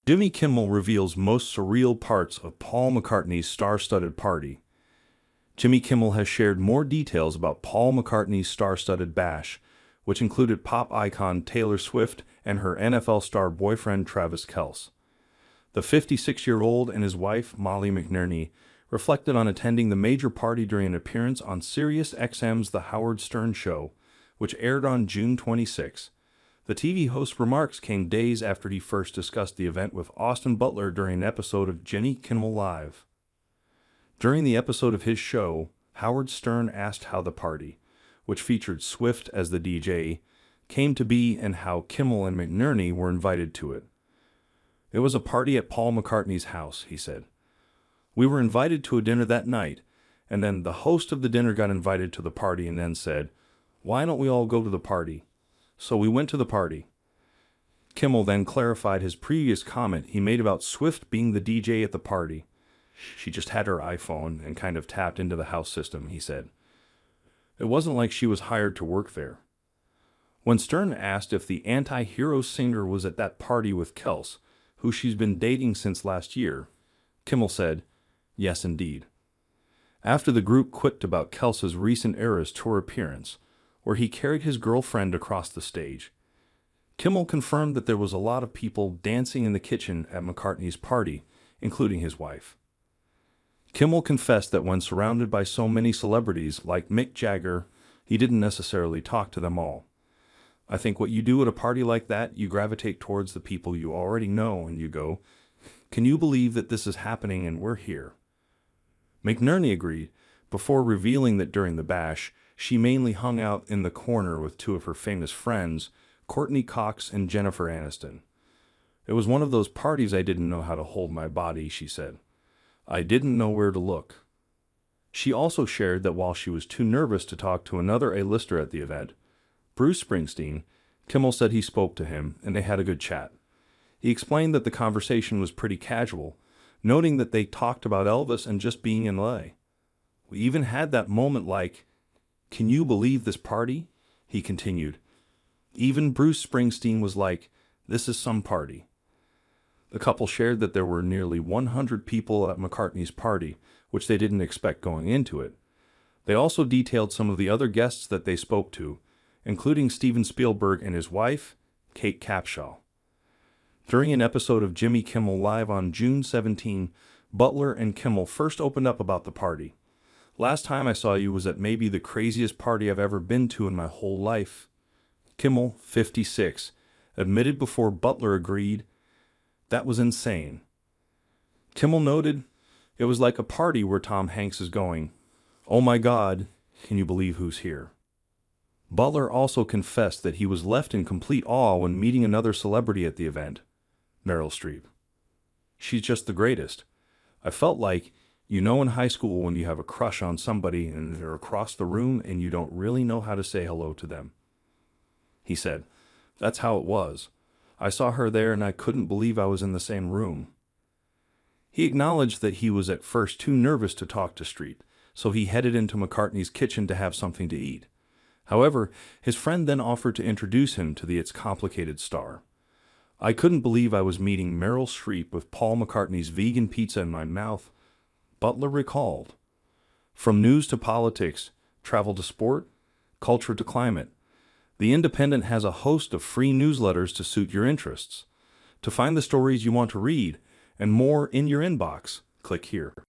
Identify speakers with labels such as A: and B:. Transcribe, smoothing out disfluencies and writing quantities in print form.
A: Jimmy Kimmel reveals most surreal parts of Paul McCartney's star-studded party. Jimmy Kimmel has shared more details about Paul McCartney's star-studded bash, which included pop icon Taylor Swift and her NFL star boyfriend Travis Kelce. The 56-year-old and his wife, Molly McNerney, reflected on attending the major party during an appearance on SiriusXM's The Howard Stern Show, which aired on June 26. The TV host's remarks came days after he first discussed the event with Austin Butler during an episode of Jimmy Kimmel Live. During the episode of his show, Howard Stern asked how the party, which featured Swift as the DJ, came to be and how Kimmel and McNerney were invited to it. "It was a party at Paul McCartney's house," he said. "We were invited to a dinner that night, and then the host of the dinner got invited to the party and then said, 'Why don't we all go to the party?' So we went to the party." Kimmel then clarified his previous comment he made about Swift being the DJ at the party. "She just had her iPhone and kind of tapped into the house system," he said. "It wasn't like she was hired to work there." When Stern asked if the anti-hero singer was at that party with Kelce, who she's been dating since last year, Kimmel said, "Yes, indeed." After the group quipped about Kelce's recent Eras Tour appearance, where he carried his girlfriend across the stage, Kimmel confirmed that there was a lot of people dancing in the kitchen at McCartney's party, including his wife. Kimmel confessed that when surrounded by so many celebrities like Mick Jagger, he didn't necessarily talk to them all. "I think what you do at a party like that, you gravitate towards the people you already know and you go, 'Can you believe that this is happening and we're here?'" McNerney agreed, before revealing that during the bash, she mainly hung out in the corner with two of her famous friends, Courtney Cox and Jennifer Aniston. "It was one of those parties I didn't know how to hold my body," she said. "I didn't know where to look." She also shared that while she was too nervous to talk to another A-lister at the event, Bruce Springsteen, Kimmel said he spoke to him and they had a good chat. He explained that the conversation was pretty casual, noting that they talked about Elvis and just being in LA. "We even had that moment like, 'Can you believe this party?'" he continued. "Even Bruce Springsteen was like, 'This is some party.'" The couple shared that there were nearly 100 people at McCartney's party, which they didn't expect going into it. They also detailed some of the other guests that they spoke to, including Steven Spielberg and his wife, Kate Capshaw. During an episode of Jimmy Kimmel Live on June 17, Butler and Kimmel first opened up about the party. "Last time I saw you was at maybe the craziest party I've ever been to in my whole life," Kimmel, 56, admitted before Butler agreed, "That was insane." Kimmel noted, "It was like a party where Tom Hanks is going, 'Oh my God, can you believe who's here?'" Butler also confessed that he was left in complete awe when meeting another celebrity at the event, Meryl Streep. "She's just the greatest. I felt like, you know, in high school when you have a crush on somebody and they're across the room and you don't really know how to say hello to them." He said, "That's how it was. I saw her there and I couldn't believe I was in the same room." He acknowledged that he was at first too nervous to talk to Streep, so he headed into McCartney's kitchen to have something to eat. However, his friend then offered to introduce him to the It's Complicated star. "I couldn't believe I was meeting Meryl Streep with Paul McCartney's vegan pizza in my mouth," Butler recalled. From news to politics, travel to sport, culture to climate, The Independent has a host of free newsletters to suit your interests. To find the stories you want to read and more in your inbox, click here.